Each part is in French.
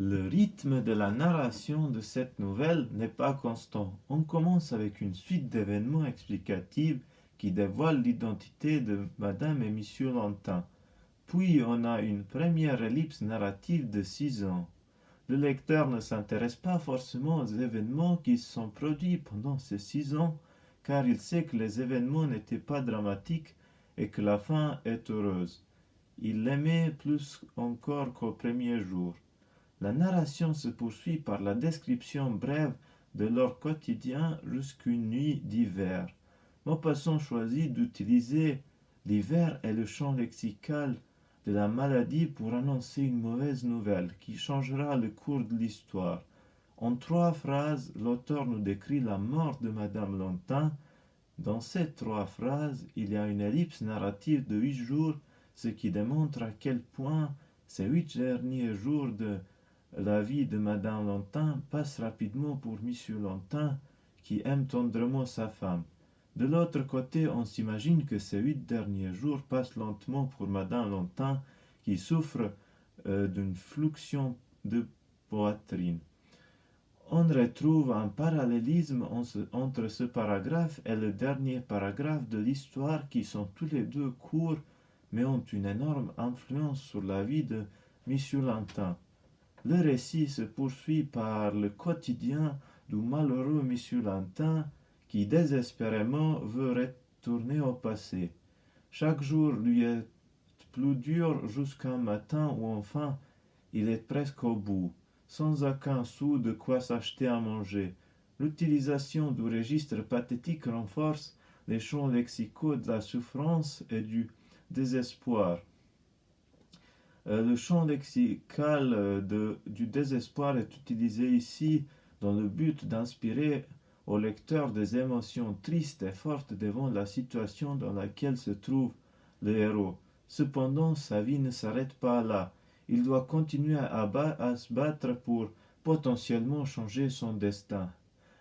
Le rythme de la narration de cette nouvelle n'est pas constant. On commence avec une suite d'événements explicatifs qui dévoilent l'identité de Madame et Monsieur Lantin. Puis on a une première ellipse narrative de 6 ans. Le lecteur ne s'intéresse pas forcément aux événements qui se sont produits pendant ces 6 ans, car il sait que les événements n'étaient pas dramatiques et que la fin est heureuse. Il l'aimait plus encore qu'au premier jour. La narration se poursuit par la description brève de leur quotidien jusqu'une nuit d'hiver. Maupassant choisit d'utiliser l'hiver et le champ lexical de la maladie pour annoncer une mauvaise nouvelle qui changera le cours de l'histoire. En 3 phrases, l'auteur nous décrit la mort de Madame Lantin. Dans ces 3 phrases, il y a une ellipse narrative de 8 jours, ce qui démontre à quel point ces 8 derniers jours de la vie de Madame Lantin passe rapidement pour Monsieur Lantin, qui aime tendrement sa femme. De l'autre côté, on s'imagine que ces 8 derniers jours passent lentement pour Madame Lantin, qui souffre d'une fluxion de poitrine. On retrouve un parallélisme entre ce paragraphe et le dernier paragraphe de l'histoire qui sont tous les deux courts mais ont une énorme influence sur la vie de Monsieur Lantin. Le récit se poursuit par le quotidien du malheureux Monsieur Lantin qui désespérément veut retourner au passé. Chaque jour lui est plus dur jusqu'un matin où enfin il est presque au bout, sans aucun sou de quoi s'acheter à manger. L'utilisation du registre pathétique renforce les champs lexicaux de la souffrance et du désespoir. Le champ lexical du désespoir est utilisé ici dans le but d'inspirer au lecteur des émotions tristes et fortes devant la situation dans laquelle se trouve le héros. Cependant, sa vie ne s'arrête pas là. Il doit continuer à se battre pour potentiellement changer son destin.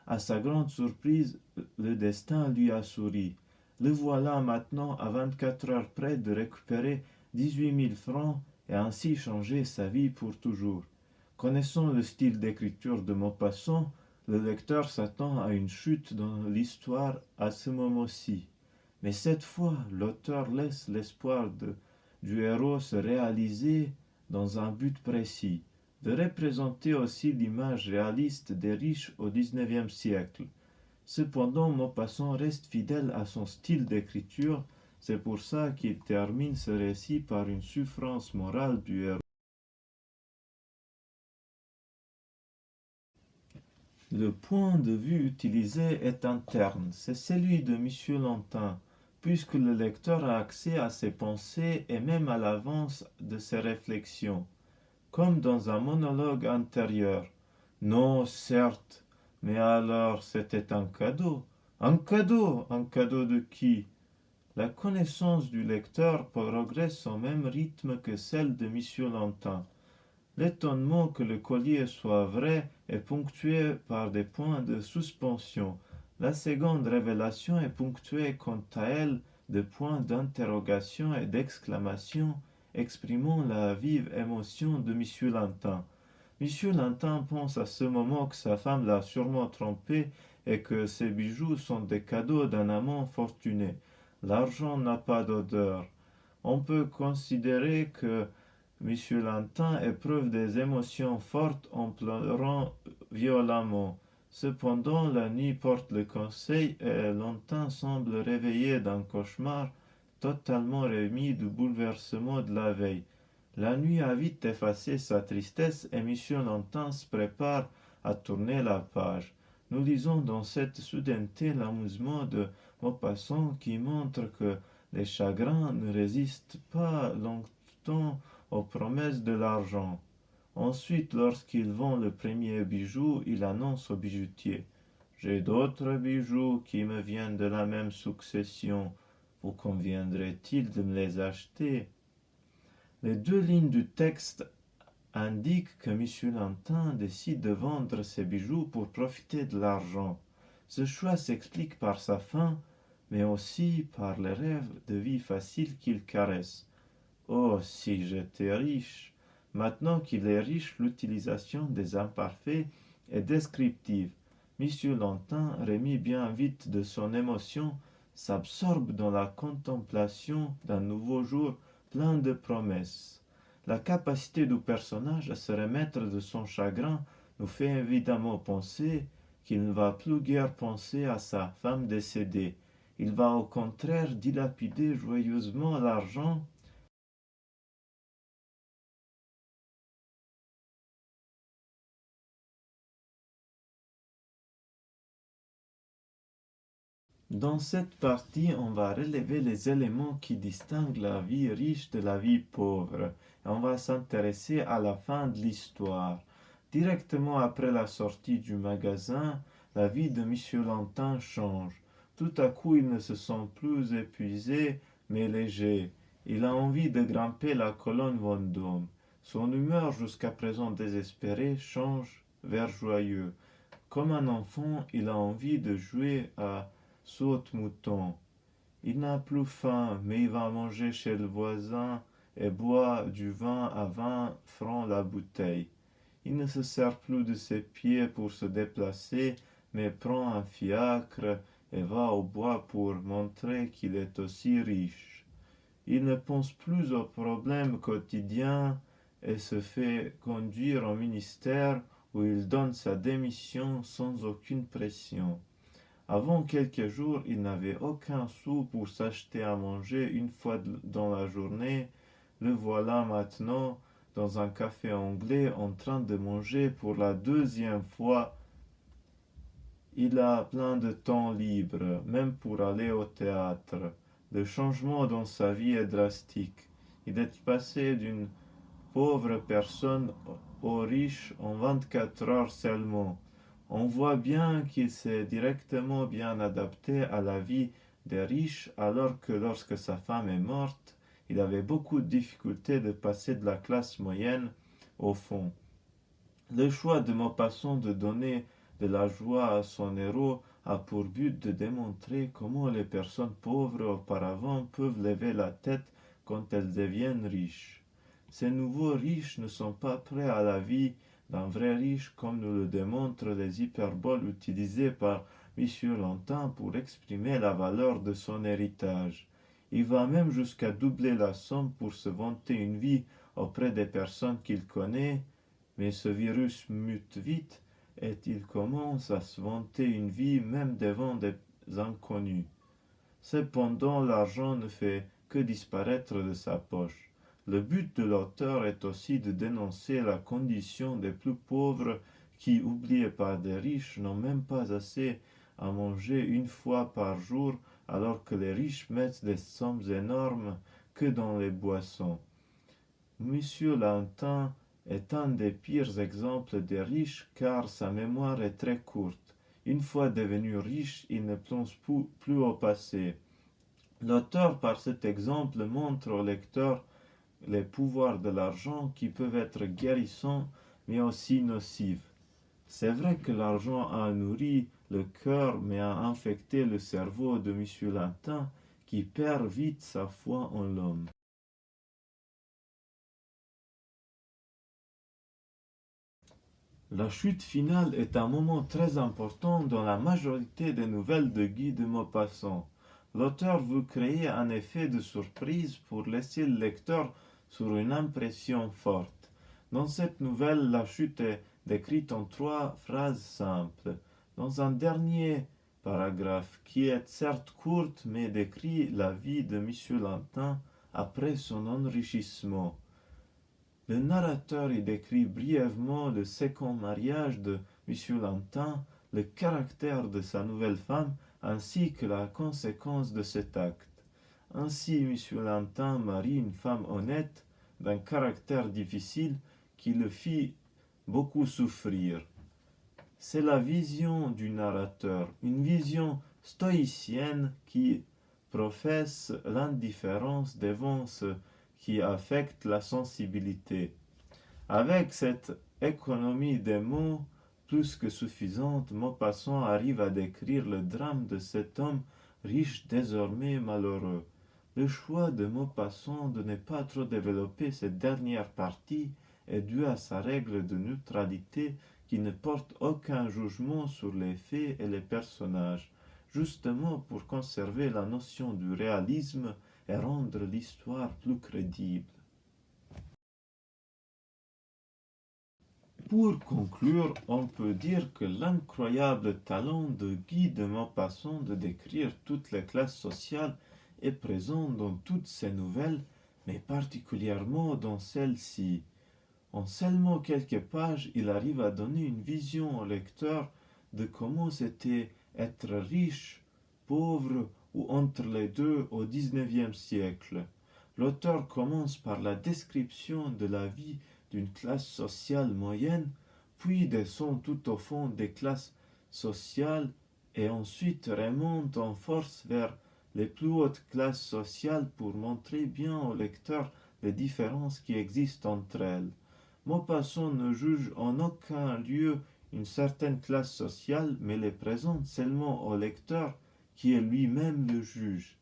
À sa grande surprise, le destin lui a souri. Le voilà maintenant à 24 heures près de récupérer 18 000 francs et ainsi changer sa vie pour toujours. Connaissant le style d'écriture de Maupassant, le lecteur s'attend à une chute dans l'histoire à ce moment-ci. Mais cette fois, l'auteur laisse l'espoir du héros se réaliser dans un but précis, de représenter aussi l'image réaliste des riches au XIXe siècle. Cependant, Maupassant reste fidèle à son style d'écriture, c'est pour ça qu'il termine ce récit par une souffrance morale du héros. Le point de vue utilisé est interne, c'est celui de Monsieur Lantin, puisque le lecteur a accès à ses pensées et même à l'avance de ses réflexions, comme dans un monologue antérieur. Non, certes, mais alors c'était un cadeau. Un cadeau? Un cadeau de qui? La connaissance du lecteur progresse au même rythme que celle de Monsieur Lantin. L'étonnement que le collier soit vrai est ponctué par des points de suspension. La seconde révélation est ponctuée quant à elle de points d'interrogation et d'exclamation exprimant la vive émotion de Monsieur Lantin. Monsieur Lantin pense à ce moment que sa femme l'a sûrement trompé et que ses bijoux sont des cadeaux d'un amant fortuné. L'argent n'a pas d'odeur. On peut considérer que Monsieur Lantin éprouve des émotions fortes en pleurant violemment. Cependant, la nuit porte le conseil et Lantin semble réveillé d'un cauchemar totalement remis du bouleversement de la veille. La nuit a vite effacé sa tristesse et Monsieur Lantin se prépare à tourner la page. Nous lisons dans cette soudaineté l'amusement de Maupassant qui montre que les chagrins ne résistent pas longtemps aux promesses de l'argent. Ensuite, lorsqu'il vend le premier bijou, il annonce au bijoutier: J'ai d'autres bijoux qui me viennent de la même succession. Vous conviendrait-il de me les acheter? Les 2 lignes du texte indiquent que M. Lantin décide de vendre ses bijoux pour profiter de l'argent. Ce choix s'explique par sa faim, mais aussi par les rêves de vie facile qu'il caresse. Oh, si j'étais riche! Maintenant qu'il est riche, l'utilisation des imparfaits est descriptive. Monsieur Lantin, remis bien vite de son émotion, s'absorbe dans la contemplation d'un nouveau jour plein de promesses. La capacité du personnage à se remettre de son chagrin nous fait évidemment penser qu'il ne va plus guère penser à sa femme décédée. Il va au contraire dilapider joyeusement l'argent Dans cette partie, on va relever les éléments qui distinguent la vie riche de la vie pauvre. Et on va s'intéresser à la fin de l'histoire. Directement après la sortie du magasin, la vie de Monsieur Lantin change. Tout à coup, il ne se sent plus épuisé, mais léger. Il a envie de grimper la colonne Vendôme. Son humeur, jusqu'à présent désespérée, change vers joyeux. Comme un enfant, il a envie de jouer à saute-mouton. Il n'a plus faim, mais il va manger chez le voisin et boit du vin à 20 francs la bouteille. Il ne se sert plus de ses pieds pour se déplacer, mais prend un fiacre et va au bois pour montrer qu'il est aussi riche. Il ne pense plus aux problèmes quotidiens et se fait conduire au ministère où il donne sa démission sans aucune pression. Avant quelques jours, il n'avait aucun sou pour s'acheter à manger une fois dans la journée. Le voilà maintenant dans un café anglais en train de manger pour la deuxième fois. Il a plein de temps libre, même pour aller au théâtre. Le changement dans sa vie est drastique. Il est passé d'une pauvre personne au riche en 24 heures seulement. On voit bien qu'il s'est directement bien adapté à la vie des riches, alors que lorsque sa femme est morte, il avait beaucoup de difficultés de passer de la classe moyenne au fond. Le choix de Maupassant de donner de la joie à son héros a pour but de démontrer comment les personnes pauvres auparavant peuvent lever la tête quand elles deviennent riches. Ces nouveaux riches ne sont pas prêts à la vie d'un vrai riche comme nous le démontrent les hyperboles utilisées par M. Lantin pour exprimer la valeur de son héritage. Il va même jusqu'à doubler la somme pour se vanter une vie auprès des personnes qu'il connaît, mais ce virus mute vite et il commence à se vanter une vie même devant des inconnus. Cependant, l'argent ne fait que disparaître de sa poche. Le but de l'auteur est aussi de dénoncer la condition des plus pauvres qui, oubliés par des riches, n'ont même pas assez à manger une fois par jour, alors que les riches mettent des sommes énormes que dans les boissons. Monsieur Lantin est un des pires exemples des riches car sa mémoire est très courte. Une fois devenu riche, il ne plonge plus au passé. L'auteur, par cet exemple, montre au lecteur les pouvoirs de l'argent qui peuvent être guérissants mais aussi nocifs. C'est vrai que l'argent a nourri le cœur mais a infecté le cerveau de M. Lantin qui perd vite sa foi en l'homme. La chute finale est un moment très important dans la majorité des nouvelles de Guy de Maupassant. L'auteur veut créer un effet de surprise pour laisser le lecteur sur une impression forte. Dans cette nouvelle, la chute est décrite en 3 phrases simples. Dans un dernier paragraphe, qui est certes courte mais décrit la vie de M. Lantin après son enrichissement. Le narrateur y décrit brièvement le second mariage de M. Lantin, le caractère de sa nouvelle femme, ainsi que la conséquence de cet acte. Ainsi, M. Lantin marie une femme honnête, d'un caractère difficile, qui le fit beaucoup souffrir. C'est la vision du narrateur, une vision stoïcienne qui professe l'indifférence devant ce qui affecte la sensibilité. Avec cette économie des mots plus que suffisante, Maupassant arrive à décrire le drame de cet homme riche désormais malheureux. Le choix de Maupassant de ne pas trop développer cette dernière partie est due à sa règle de neutralité qui ne porte aucun jugement sur les faits et les personnages, justement pour conserver la notion du réalisme et rendre l'histoire plus crédible. Pour conclure, on peut dire que l'incroyable talent de Guy de Maupassant de décrire toutes les classes sociales est présent dans toutes ses nouvelles, mais particulièrement dans celle-ci. En seulement quelques pages, il arrive à donner une vision au lecteur de comment c'était être riche, pauvre ou entre les deux au XIXe siècle. L'auteur commence par la description de la vie d'une classe sociale moyenne, puis descend tout au fond des classes sociales et ensuite remonte en force vers les plus hautes classes sociales pour montrer bien au lecteur les différences qui existent entre elles. Maupassant ne juge en aucun lieu une certaine classe sociale, mais les présente seulement au lecteur qui est lui-même le juge.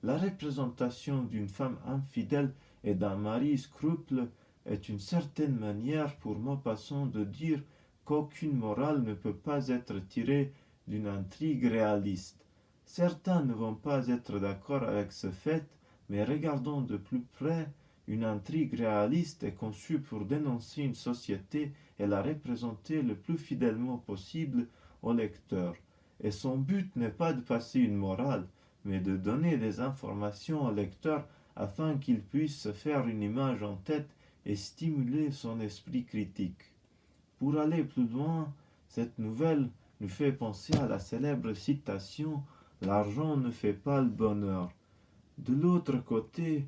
La représentation d'une femme infidèle et d'un mari scruple est une certaine manière pour Maupassant de dire qu'aucune morale ne peut pas être tirée d'une intrigue réaliste. Certains ne vont pas être d'accord avec ce fait, mais regardons de plus près, une intrigue réaliste est conçue pour dénoncer une société et la représenter le plus fidèlement possible au lecteur. Et son but n'est pas de passer une morale, mais de donner des informations au lecteur afin qu'il puisse se faire une image en tête et stimuler son esprit critique. Pour aller plus loin, cette nouvelle nous fait penser à la célèbre citation "L'argent ne fait pas le bonheur". De l'autre côté,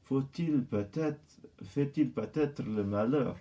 fait-il peut-être le malheur?